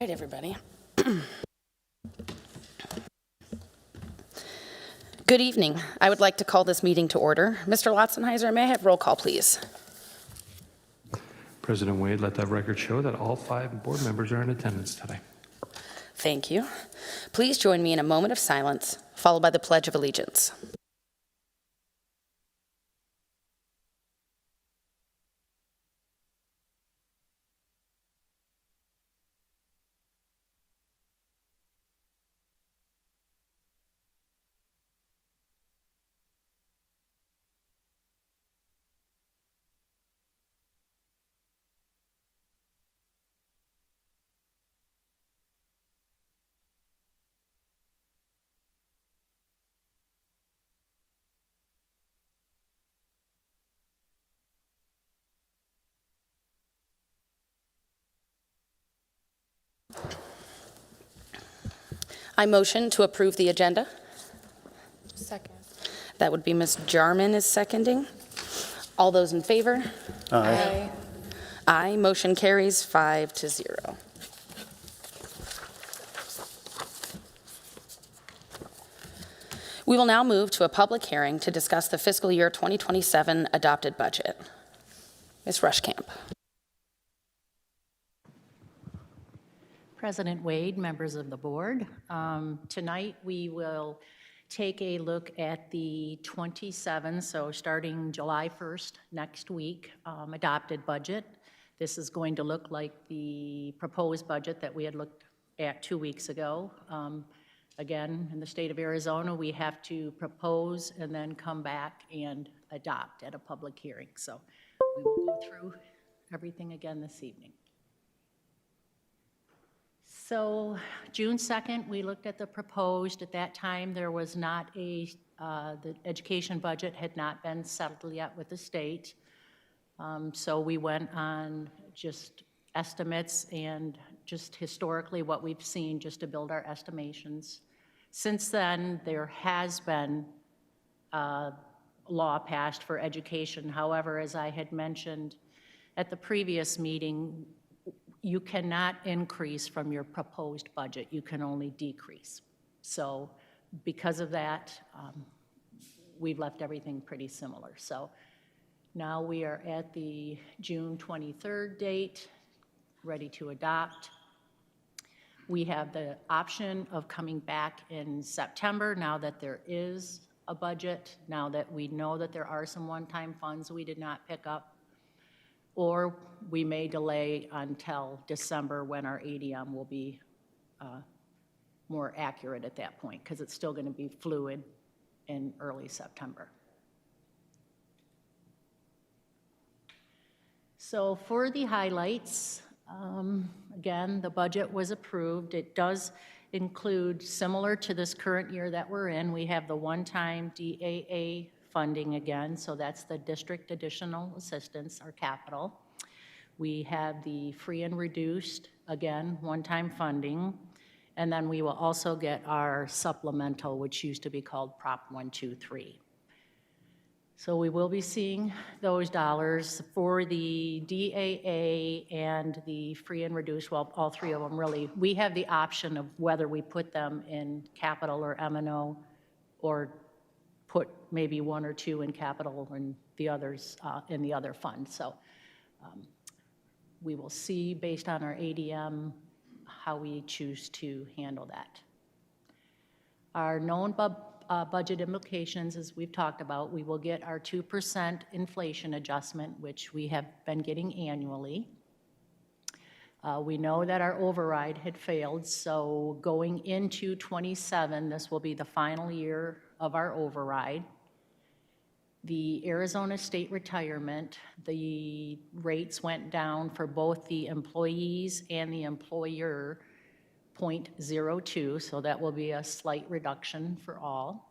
All right, everybody. Good evening. I would like to call this meeting to order. Mr. Lotzenheiser, may I have roll call, please? President Wade, let that record show that all 5 board members are in attendance today. Thank you. Please join me in a moment of silence, followed by the Pledge of Allegiance. I motion to approve the agenda. Second. That would be Ms. Jarman is seconding. All those in favor? Aye. Aye. Motion carries 5-0. We will now move to a public hearing to discuss the fiscal year 2027 adopted budget. Ms. Rushkamp. President Wade, members of the board, tonight we will take a look at the 27, so starting July 1st next week, adopted budget. This is going to look like the proposed budget that we had looked at 2 weeks ago. Again, in the state of Arizona, we have to propose and then come back and adopt at a public hearing. So we will go through everything again this evening. So June 2nd, we looked at the proposed. At that time, there was not the education budget had not been settled yet with the state. So we went on just estimates and just historically what we've seen just to build our estimations. Since then, there has been a law passed for education. However, as I had mentioned at the previous meeting, you cannot increase from your proposed budget. You can only decrease. So because of that, we've left everything pretty similar. So now we are at the June 23rd date, ready to adopt. We have the option of coming back in September now that there is a budget, now that we know that there are some one-time funds we did not pick up. Or we may delay until December when our ADM will be more accurate at that point, because it's still going to be fluid in early September. So for the highlights, again, the budget was approved. It does include, similar to this current year that we're in, we have the one-time DAA funding again, so that's the district additional assistance, or capital. We have the free and reduced, again, one-time funding, and then we will also get our supplemental, which used to be called Prop 123. So we will be seeing those dollars for the DAA and the free and reduced, well, all 3 of them really. We have the option of whether we put them in capital or M&O, or put maybe 1 or 2 in capital and the others in the other fund. So we will see based on our ADM how we choose to handle that. Our known budget implications, as we've talked about, we will get our 2% inflation adjustment, which we have been getting annually. We know that our override had failed, so going into 27, this will be the final year of our override. The Arizona State Retirement, the rates went down for both the employees and the employer 0.02, so that will be a slight reduction for all.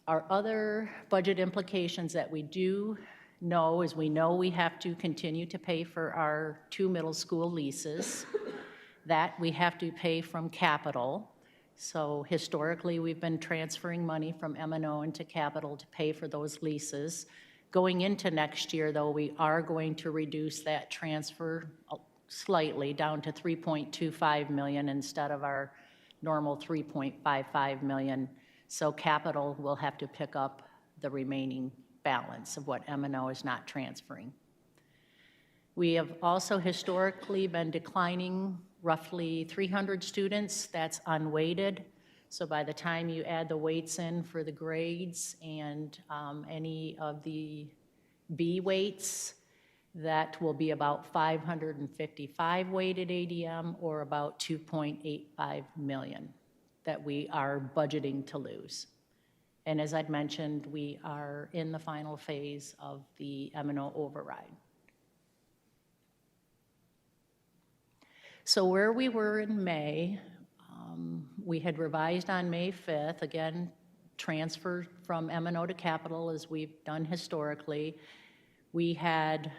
Our other budget implications that we do know is we know we have to continue to pay for our 2 middle school leases. That we have to pay from capital. So historically, we've been transferring money from M&O into capital to pay for those leases. Going into next year, though, we are going to reduce that transfer slightly, down to 3.25 million instead of our normal 3.55 million. So capital will have to pick up the remaining balance of what M&O is not transferring. We have also historically been declining roughly 300 students. That's unweighted. So by the time you add the weights in for the grades and any of the B weights, that will be about 555 weighted ADM, or about 2.85 million that we are budgeting to lose. And as I'd mentioned, we are in the final phase of the M&O override. So where we were in May, we had revised on May 5th, again, transfer from M&O to capital as we've done historically. We had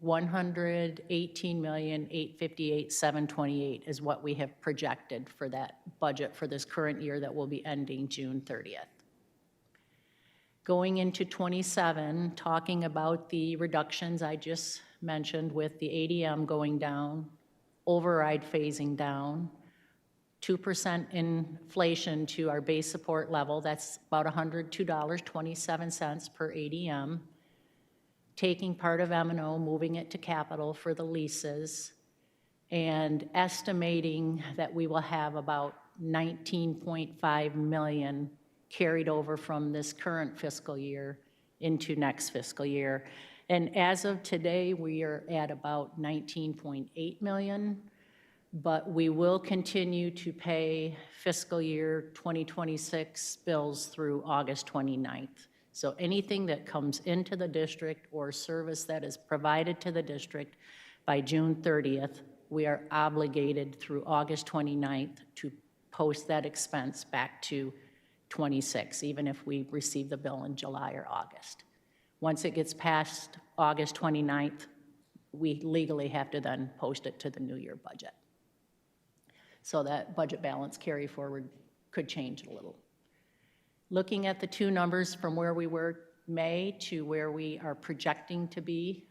118,858,728 is what we have projected for that budget for this current year that will be ending June 30th. Going into 27, talking about the reductions I just mentioned with the ADM going down, override phasing down, 2% inflation to our base support level, that's about $102.27 per ADM, taking part of M&O, moving it to capital for the leases, and estimating that we will have about 19.5 million carried over from this current fiscal year into next fiscal year. And as of today, we are at about 19.8 million, but we will continue to pay fiscal year 2026 bills through August 29th. So anything that comes into the district or service that is provided to the district by June 30th, we are obligated through August 29th to post that expense back to 26, even if we receive the bill in July or August. Once it gets past August 29th, we legally have to then post it to the new year budget. So that budget balance carry forward could change a little. Looking at the two numbers from where we were May to where we are projecting to be,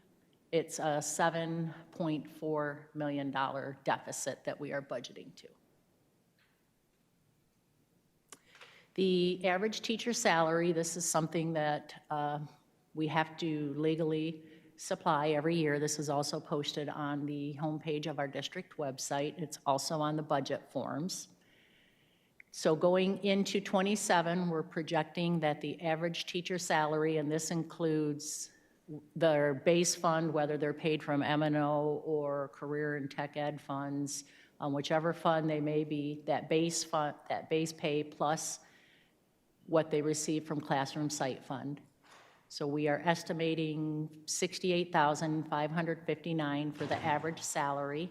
it's a $7.4 million deficit that we are budgeting to. The average teacher salary, this is something that we have to legally supply every year. This is also posted on the homepage of our district website. It's also on the budget forms. So going into 27, we're projecting that the average teacher salary, and this includes their base fund, whether they're paid from M&O or career and tech ed funds, whichever fund they may be, that base fund, that base pay plus what they receive from classroom site fund. So we are estimating $68,559 for the average salary.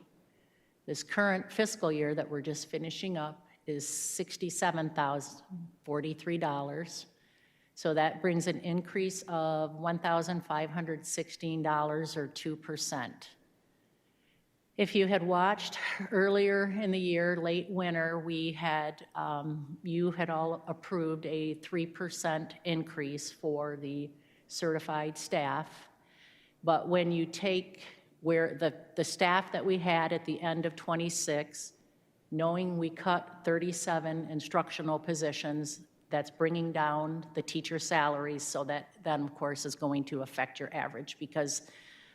This current fiscal year that we're just finishing up is $67,043. So that brings an increase of $1,516 or 2%. If you had watched earlier in the year, late winter, we had, you had all approved a 3% increase for the certified staff. But when you take where the staff that we had at the end of 26, knowing we cut 37 instructional positions, that's bringing down the teacher salaries, so that then, of course, is going to affect your average, because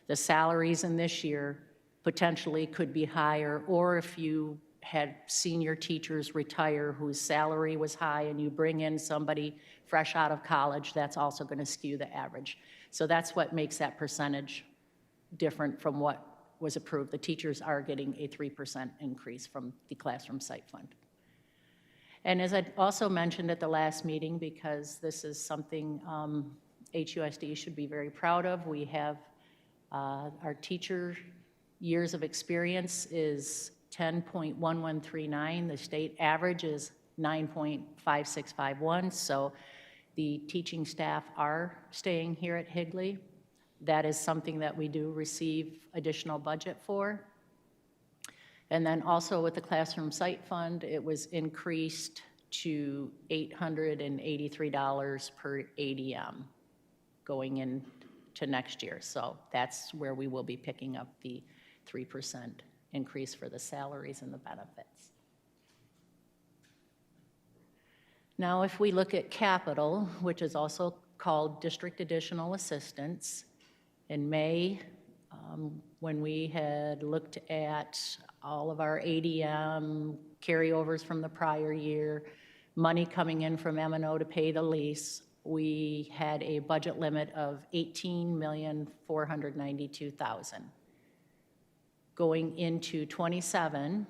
the salaries in this year potentially could be higher, or if you had senior teachers retire whose salary was high and you bring in somebody fresh out of college, that's also going to skew the average. So that's what makes that percentage different from what was approved. The teachers are getting a 3% increase from the classroom site fund. And as I also mentioned at the last meeting, because this is something HUSD should be very proud of, we have our teacher years of experience is 10.1139. The state average is 9.5651. So the teaching staff are staying here at Higley. That is something that we do receive additional budget for. And then also with the classroom site fund, it was increased to $883 per ADM going into next year. So that's where we will be picking up the 3% increase for the salaries and the benefits. Now, if we look at capital, which is also called district additional assistance, in May, when we had looked at all of our ADM carryovers from the prior year, money coming in from M&O to pay the lease, we had a budget limit of $18,492,000. Going into '27,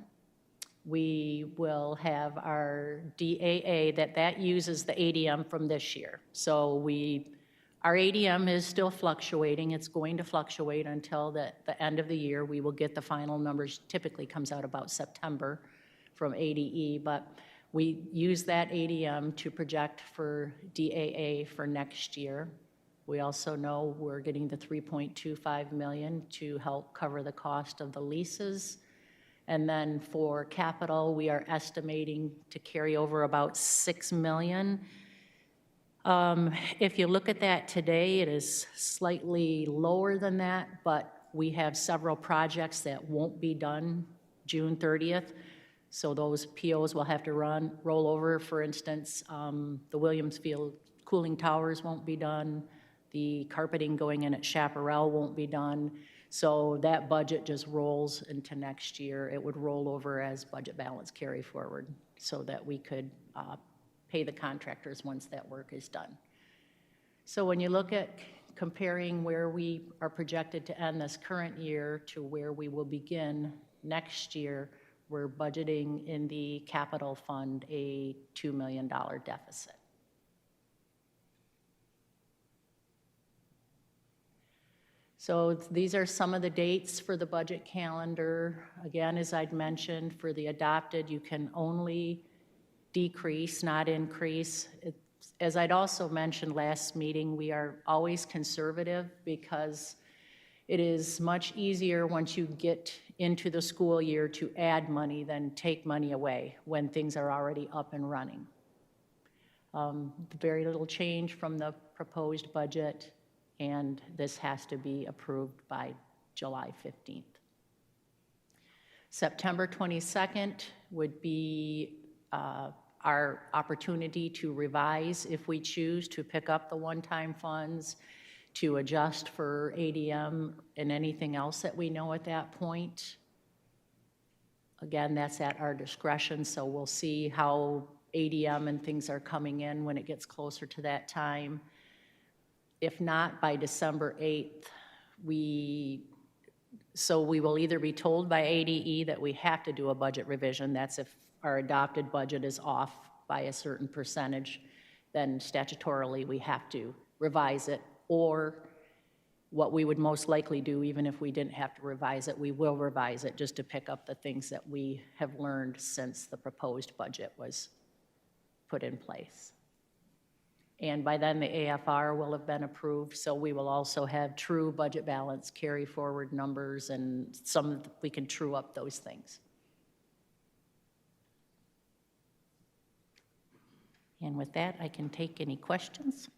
we will have our DAA that uses the ADM from this year. So our ADM is still fluctuating. It's going to fluctuate until the end of the year. We will get the final numbers, typically comes out about September from ADE, but we use that ADM to project for DAA for next year. We also know we're getting the $3.25 million to help cover the cost of the leases. And then for capital, we are estimating to carry over about $6 million. If you look at that today, it is slightly lower than that, but we have several projects that won't be done June 30th. So those POs will have to roll over. For instance, the Williamsfield cooling towers won't be done. The carpeting going in at Chaparral won't be done. So that budget just rolls into next year. It would roll over as budget balance carry forward so that we could pay the contractors once that work is done. So when you look at comparing where we are projected to end this current year to where we will begin next year, we're budgeting in the capital fund a $2 million deficit. So these are some of the dates for the budget calendar. Again, as I'd mentioned, for the adopted, you can only decrease, not increase. As I'd also mentioned last meeting, we are always conservative because it is much easier once you get into the school year to add money than take money away when things are already up and running. Very little change from the proposed budget, and this has to be approved by July 15th. September 22nd would be our opportunity to revise if we choose to pick up the one-time funds, to adjust for ADM and anything else that we know at that point. Again, that's at our discretion, so we'll see how ADM and things are coming in when it gets closer to that time. If not, by December 8th, we will either be told by ADE that we have to do a budget revision. That's if our adopted budget is off by a certain percentage, then statutorily we have to revise it. Or what we would most likely do, even if we didn't have to revise it, we will revise it just to pick up the things that we have learned since the proposed budget was put in place. And by then the AFR will have been approved, so we will also have true budget balance carry forward numbers, and we can true up those things. And with that, I can take any questions.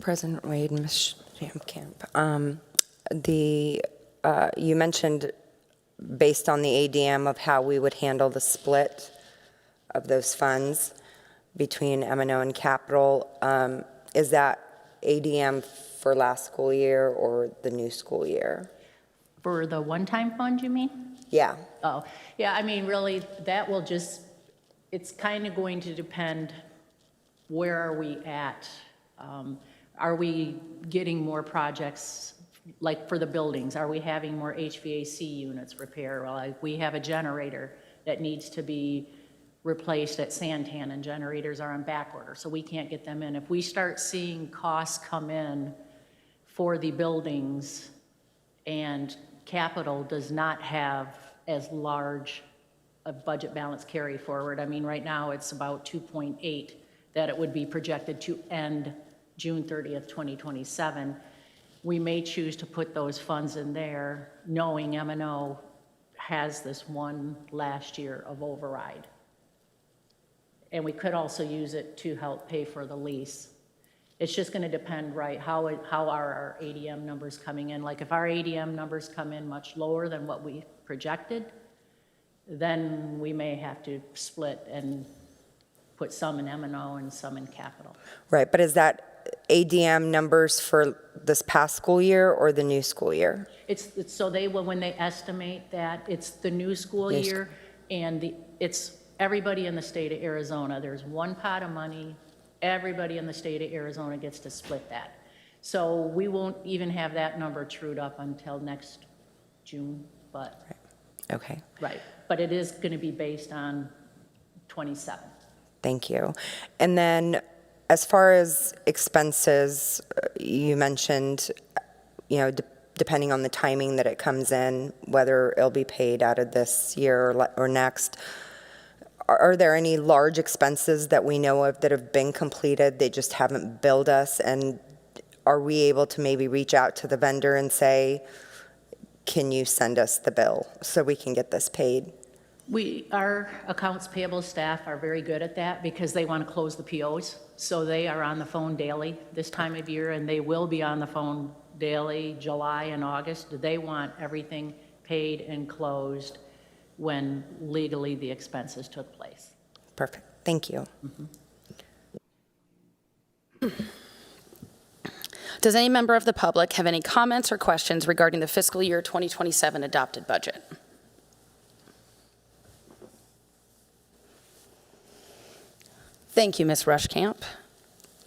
President Wade, Ms. Schamkamp, you mentioned based on the ADM of how we would handle the split of those funds between M&O and capital. Is that ADM for last school year or the new school year? For the one-time fund, you mean? Yeah. Oh, yeah, I mean, really, that will just, it's kind of going to depend, where are we at? Are we getting more projects, like for the buildings? Are we having more HVAC units repair? Well, like we have a generator that needs to be replaced at Santan, and generators are on back order, so we can't get them in. If we start seeing costs come in for the buildings and capital does not have as large a budget balance carry forward, I mean, right now it's about 2.8 that it would be projected to end June 30th, 2027. We may choose to put those funds in there knowing M&O has this one last year of override. And we could also use it to help pay for the lease. It's just going to depend, right, how are our ADM numbers coming in? Like if our ADM numbers come in much lower than what we projected, then we may have to split and put some in M&O and some in capital. Right, but is that ADM numbers for this past school year or the new school year? It's so they will, when they estimate that, it's the new school New year, and it's everybody in the state of Arizona. There's one pot of money. Everybody in the state of Arizona gets to split that. So we won't even have that number trued up until next June, but, Okay, right. But it is going to be based on 27. thank you. And then as far as expenses, you mentioned, depending on the timing that it comes in, whether it'll be paid out of this year or next. Are there any large expenses that we know of that have been completed, they just haven't billed us? And are we able to maybe reach out to the vendor and say, can you send us the bill so we can get this paid? Our accounts payable staff are very good at that because they want to close the POs. So they are on the phone daily this time of year, and they will be on the phone daily, July and August. They want everything paid and closed when legally the expenses took place. Perfect, thank you. Does any member of the public have any comments or questions regarding the fiscal year 2027 adopted budget? Thank you, Ms. Rushkamp.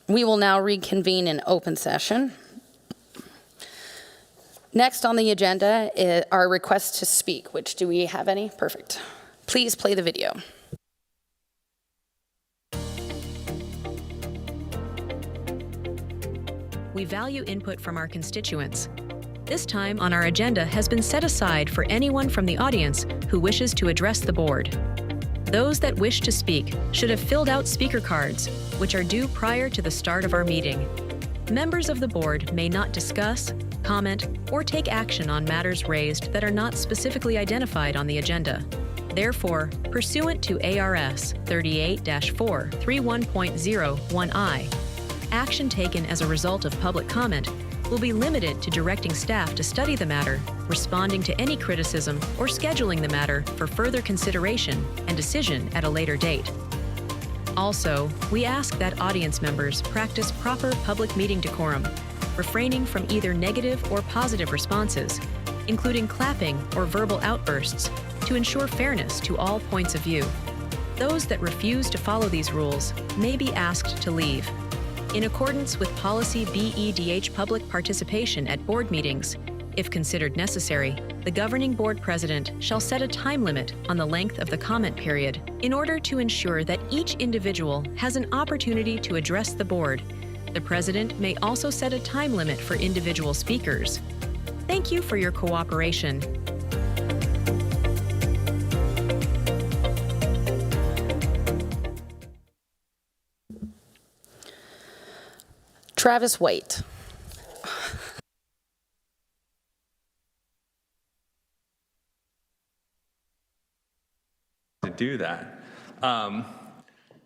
We will now reconvene in open session. Next on the agenda are requests to speak, which do we have any? Perfect. Please play the video. We value input from our constituents. This time on our agenda has been set aside for anyone from the audience who wishes to address the board. Those that wish to speak should have filled out speaker cards, which are due prior to the start of our meeting. Members of the board may not discuss, comment, or take action on matters raised that are not specifically identified on the agenda. Therefore, pursuant to ARS 38-431.01I, action taken as a result of public comment will be limited to directing staff to study the matter, responding to any criticism, or scheduling the matter for further consideration and decision at a later date. Also, we ask that audience members practice proper public meeting decorum, refraining from either negative or positive responses, including clapping or verbal outbursts, to ensure fairness to all points of view. Those that refuse to follow these rules may be asked to leave. In accordance with Policy BEDH public participation at board meetings, if considered necessary, the governing board president shall set a time limit on the length of the comment period in order to ensure that each individual has an opportunity to address the board. The president may also set a time limit for individual speakers. Thank you for your cooperation. Travis Waite. To do that.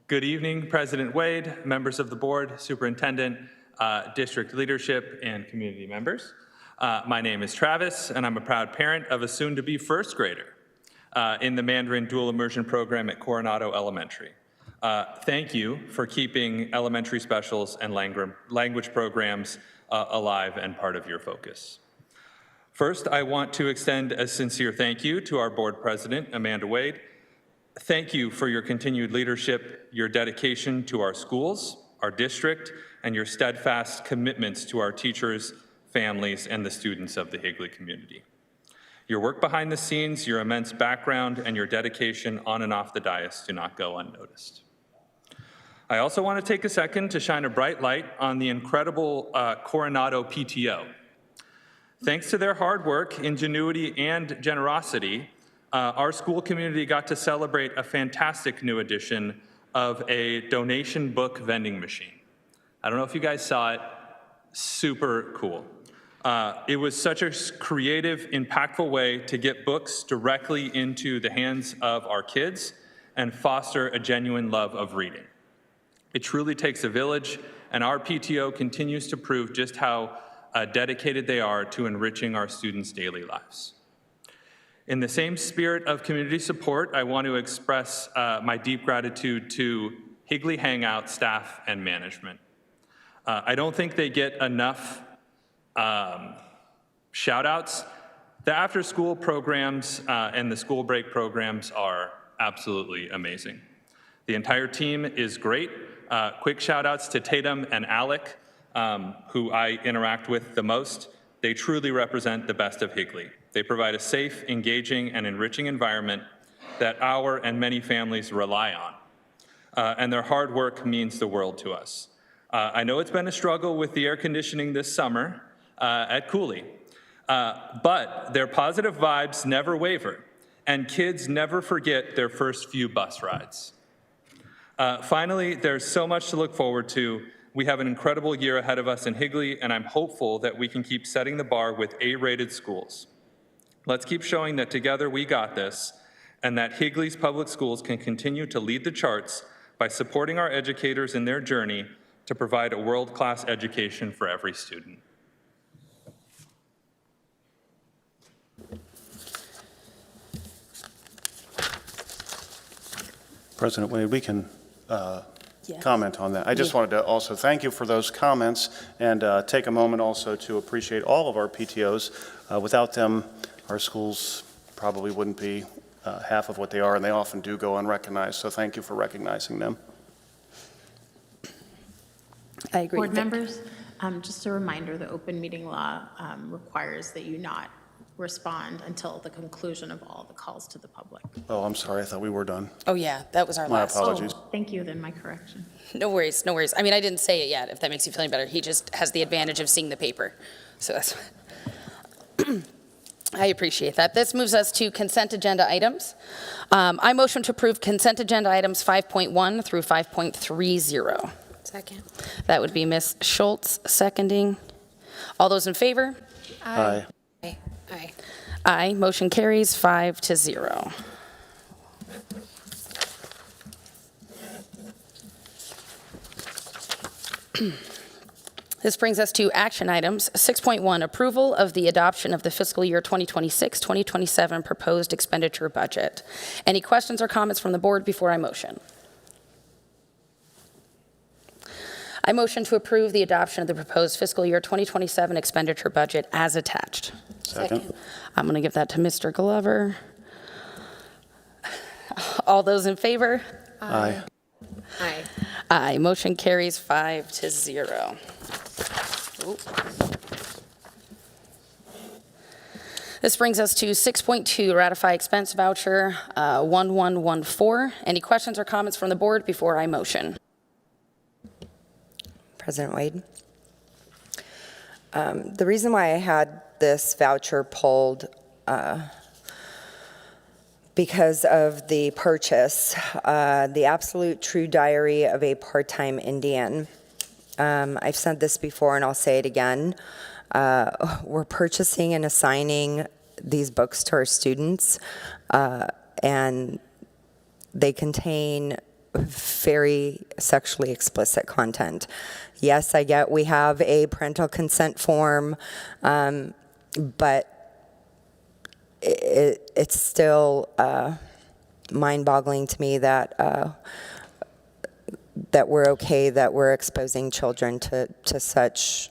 Good evening, President Wade, members of the board, superintendent, district leadership, and community members. My name is Travis, and I'm a proud parent of a soon-to-be first grader in the Mandarin Dual Immersion Program at Coronado Elementary. Thank you for keeping elementary specials and language programs alive and part of your focus. First, I want to extend a sincere thank you to our board president, Amanda Wade. Thank you for your continued leadership, your dedication to our schools, our district, and your steadfast commitments to our teachers, families, and the students of the Higley community. Your work behind the scenes, your immense background, and your dedication on and off the dais do not go unnoticed. I also want to take a second to shine a bright light on the incredible Coronado PTO. Thanks to their hard work, ingenuity, and generosity, our school community got to celebrate a fantastic new addition of a donation book vending machine. I don't know if you guys saw it, super cool. It was such a creative, impactful way to get books directly into the hands of our kids and foster a genuine love of reading. It truly takes a village, and our PTO continues to prove just how dedicated they are to enriching our students' daily lives. In the same spirit of community support, I want to express my deep gratitude to Higley Hangout staff and management. I don't think they get enough shout outs. The after-school programs and the school break programs are absolutely amazing. The entire team is great. Quick shout outs to Tatum and Alec, who I interact with the most. They truly represent the best of Higley. They provide a safe, engaging, and enriching environment that our and many families rely on. And their hard work means the world to us. I know it's been a struggle with the air conditioning this summer at Cooley, but their positive vibes never waver, and kids never forget their first few bus rides. Finally, there's so much to look forward to. We have an incredible year ahead of us in Higley, and I'm hopeful that we can keep setting the bar with A-rated schools. Let's keep showing that together we got this, and that Higley's public schools can continue to lead the charts by supporting our educators in their journey to provide a world-class education for every student. President Wade, we can comment on that. I just wanted to also thank you for those comments and take a moment also to appreciate all of our PTOs. Without them, our schools probably wouldn't be half of what they are, and they often do go unrecognized. So thank you for recognizing them. I agree. Board members, just a reminder, the open meeting law requires that you not respond until the conclusion of all the calls to the public. Oh, I'm sorry. I thought we were done. Oh, yeah, that was our My last. apologies. Oh, thank you, then my correction. No worries, no worries. I mean, I didn't say it yet, if that makes you feel any better. He just has the advantage of seeing the paper. So that's, I appreciate that. This moves us to consent agenda items. I motion to approve consent agenda items 5.1 through 5.30. Second. That would be Ms. Schultz seconding. All those in favor? Aye. Aye. Aye. Aye. Motion carries 5-0. This brings us to action items. 6.1, approval of the adoption of the fiscal year 2026-2027 proposed expenditure budget. Any questions or comments from the board before I motion? I motion to approve the adoption of the proposed fiscal year 2027 expenditure budget as attached. Second. I'm going to give that to Mr. Glover. All those in favor? Aye. Aye. Aye. Motion carries 5-0. Oop. This brings us to 6.2, ratify expense voucher 1114. Any questions or comments from the board before I motion? President Wade. The reason why I had this voucher pulled because of the purchase, the Absolute True Diary of a Part-Time Indian. I've said this before and I'll say it again. We're purchasing and assigning these books to our students, and they contain very sexually explicit content. Yes, I get we have a parental consent form, but it's still mind-boggling to me that that we're okay that we're exposing children to such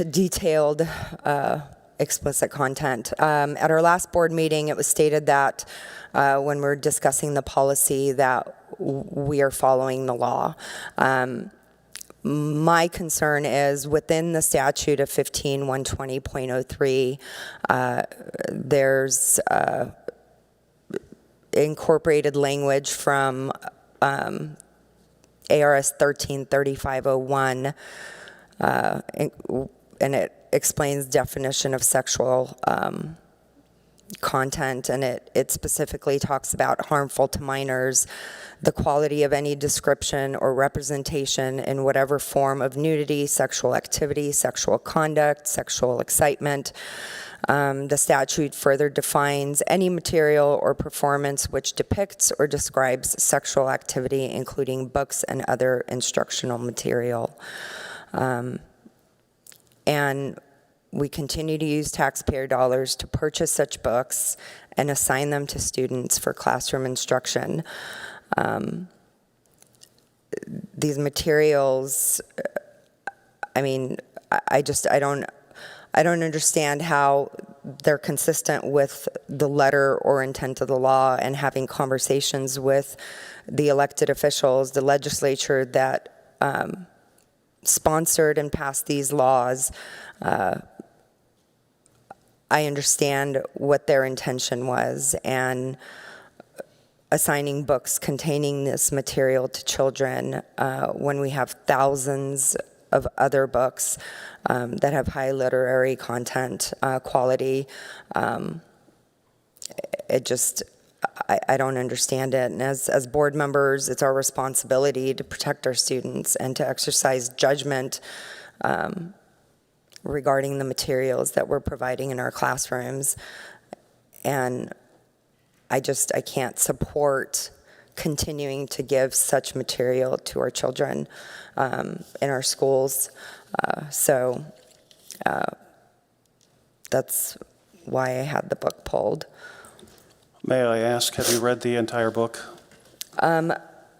detailed explicit content. At our last board meeting, it was stated that when we're discussing the policy that we are following the law. My concern is within the statute of 15120.03, there's incorporated language from ARS 133501, and it explains definition of sexual content, and it specifically talks about harmful to minors, the quality of any description or representation in whatever form of nudity, sexual activity, sexual conduct, sexual excitement. The statute further defines any material or performance which depicts or describes sexual activity, including books and other instructional material. And we continue to use taxpayer dollars to purchase such books and assign them to students for classroom instruction. These materials, I mean, I don't understand how they're consistent with the letter or intent of the law, and having conversations with the elected officials, the legislature that sponsored and passed these laws. I understand what their intention was, and assigning books containing this material to children when we have thousands of other books that have high literary content quality. It just, I don't understand it. And as board members, it's our responsibility to protect our students and to exercise judgment regarding the materials that we're providing in our classrooms. And I can't support continuing to give such material to our children in our schools. So that's why I had the book pulled. May I ask, have you read the entire book?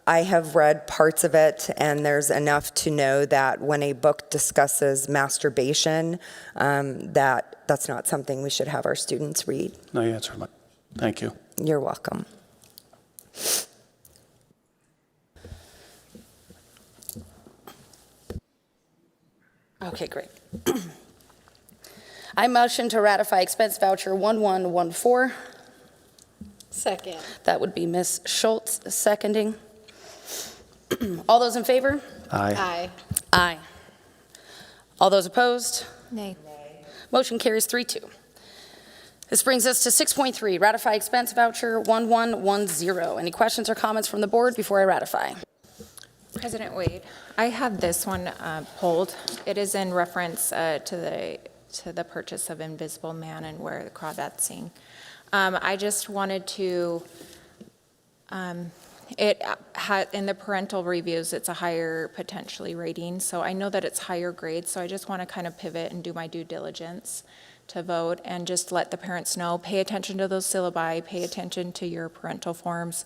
I have read parts of it, and there's enough to know that when a book discusses masturbation, that's not something we should have our students read. No, you answered my. Thank you. You're welcome. Okay, great. I motion to ratify expense voucher 1114. Second. That would be Ms. Schultz seconding. All those in favor? Aye. Aye. Aye. All those opposed? Nay. Motion carries 3-2. This brings us to 6.3, ratify expense voucher 1110. Any questions or comments from the board before I ratify? President Wade, I have this one pulled. It is in reference to the purchase of Invisible Man and where the crawdadsing. I just wanted to, in the parental reviews, it's a higher potentially rating, so I know that it's higher grade, so I just want to kind of pivot and do my due diligence to vote and just let the parents know, pay attention to those syllabi, pay attention to your parental forms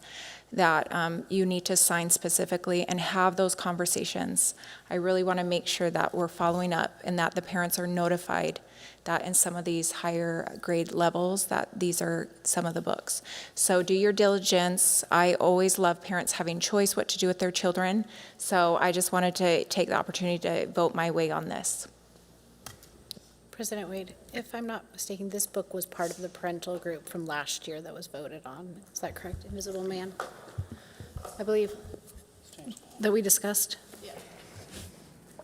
that you need to sign specifically and have those conversations. I really want to make sure that we're following up and that the parents are notified that in some of these higher grade levels that these are some of the books. So do your diligence. I always love parents having choice what to do with their children. So I just wanted to take the opportunity to vote my way on this. President Wade, if I'm not mistaken, this book was part of the parental group from last year that was voted on. Is that correct? Invisible Man? I believe that we discussed.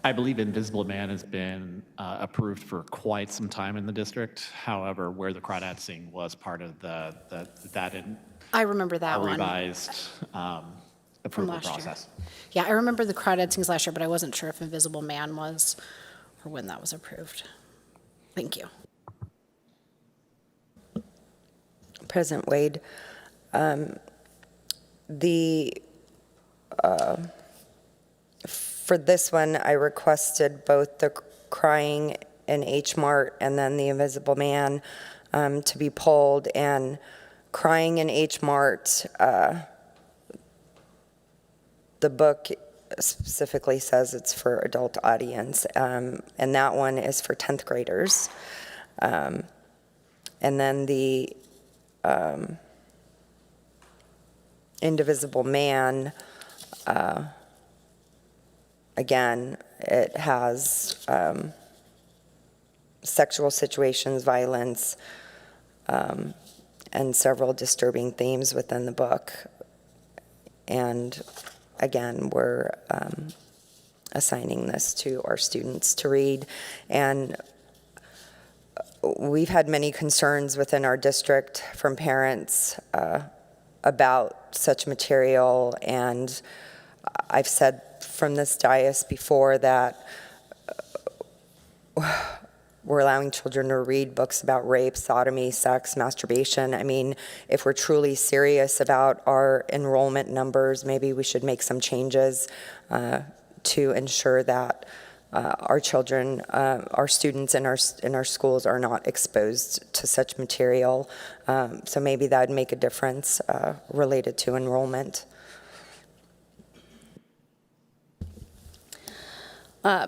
I believe Invisible Man has been approved for quite some time in the district. However, where the crawdadsing was part of that in I remember that a one. revised approval last year. process. Yeah, I remember the crawdadsings last year, but I wasn't sure if Invisible Man was or when that was approved. Thank you. President Wade, for this one, I requested both the Crying in H Mart and then the Invisible Man to be pulled. And Crying in H Mart, the book specifically says it's for adult audience, and that one is for 10th graders. And then the Indivisible Man, again, it has sexual situations, violence, and several disturbing themes within the book. And again, we're assigning this to our students to read. And we've had many concerns within our district from parents about such material, and I've said from this dais before that we're allowing children to read books about rape, sodomy, sex, masturbation. I mean, if we're truly serious about our enrollment numbers, maybe we should make some changes to ensure that our children, our students in our schools are not exposed to such material. So maybe that would make a difference related to enrollment.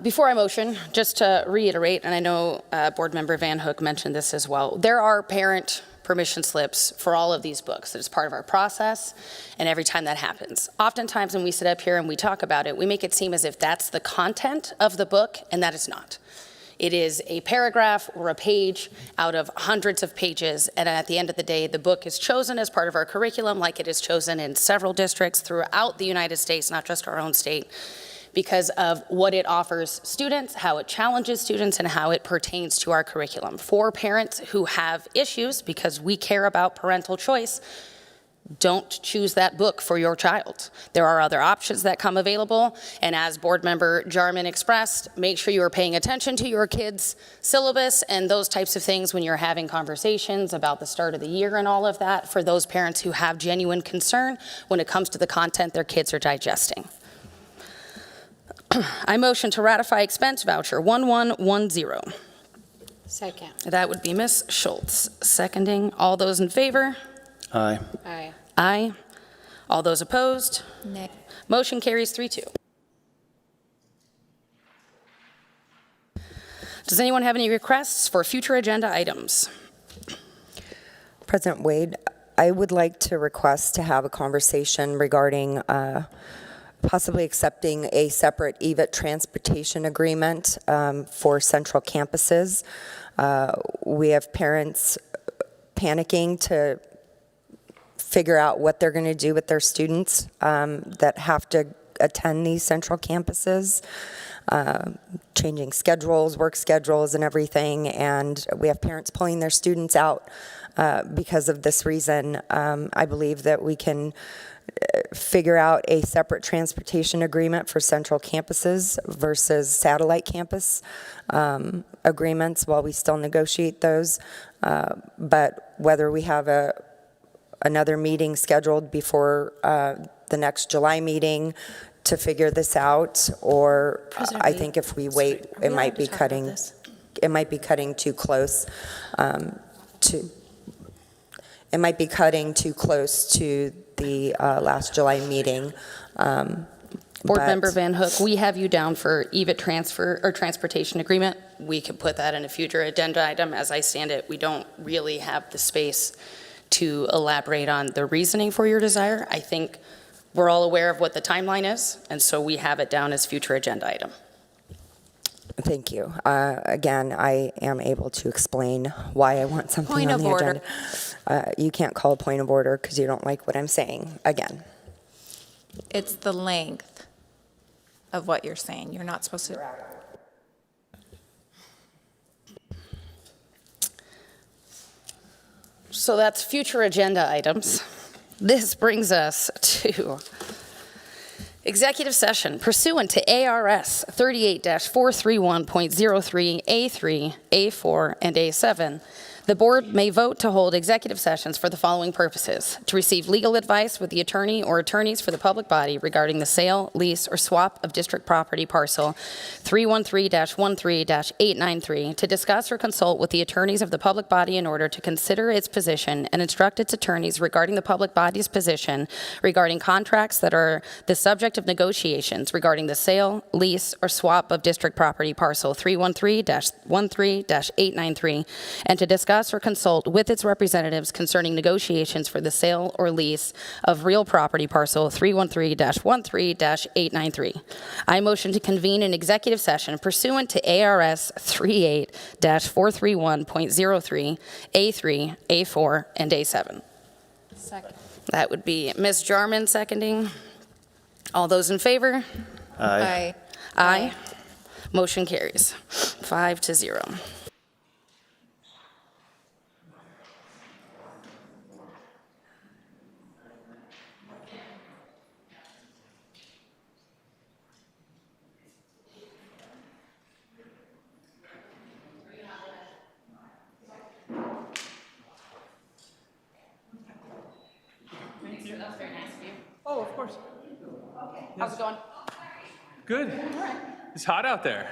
Before I motion, just to reiterate, and I know Board Member Van Hook mentioned this as well, there are parent permission slips for all of these books. It is part of our process, and every time that happens. Oftentimes when we sit up here and we talk about it, we make it seem as if that's the content of the book, and that is not. It is a paragraph or a page out of hundreds of pages, and at the end of the day, the book is chosen as part of our curriculum, like it is chosen in several districts throughout the United States, not just our own state, because of what it offers students, how it challenges students, and how it pertains to our curriculum. For parents who have issues, because we care about parental choice, don't choose that book for your child. There are other options that come available, and as Board Member Jarman expressed, make sure you are paying attention to your kids' syllabus and those types of things when you're having conversations about the start of the year and all of that for those parents who have genuine concern when it comes to the content their kids are digesting. I motion to ratify expense voucher 1110. Second. That would be Ms. Schultz. Seconding. All those in favor? Aye. Aye. Aye. All those opposed? Nay. Motion carries 3-2. Does anyone have any requests for future agenda items? President Wade, I would like to request to have a conversation regarding possibly accepting a separate EVIT transportation agreement for central campuses. We have parents panicking to figure out what they're going to do with their students that have to attend these central campuses, changing schedules, work schedules, and everything. And we have parents pulling their students out because of this reason. I believe that we can figure out a separate transportation agreement for central campuses versus satellite campus agreements while we still negotiate those. But whether we have another meeting scheduled before the next July meeting to figure this out, or I think if we wait, it might be cutting too close it might be cutting too close to the last July meeting. Board Member Van Hook, we have you down for EVIT transfer or transportation agreement. We could put that in a future agenda item. As I stand it, we don't really have the space to elaborate on the reasoning for your desire. I think we're all aware of what the timeline is, and so we have it down as future agenda item. Thank you. Again, I am able to explain why I want something Point on of the order. agenda. You can't call a point of order because you don't like what I'm saying. Again. It's the length of what you're saying. You're not supposed to. So that's future agenda items. This brings us to executive session pursuant to ARS 38-431.03 A3, A4, and A7. The board may vote to hold executive sessions for the following purposes: to receive legal advice with the attorney or attorneys for the public body regarding the sale, lease, or swap of district property parcel 313-13-893, to discuss or consult with the attorneys of the public body in order to consider its position and instruct its attorneys regarding the public body's position regarding contracts that are the subject of negotiations regarding the sale, lease, or swap of district property parcel 313-13-893, and to discuss or consult with its representatives concerning negotiations for the sale or lease of real property parcel 313-13-893. I motion to convene an executive session pursuant to ARS 38-431.03 A3, A4, and A7. Second. That would be Ms. Jarman seconding. All those in favor? Aye. Aye. Motion carries 5-0. That was very nice of you. Oh, of course. How's it going? Good. It's hot out there.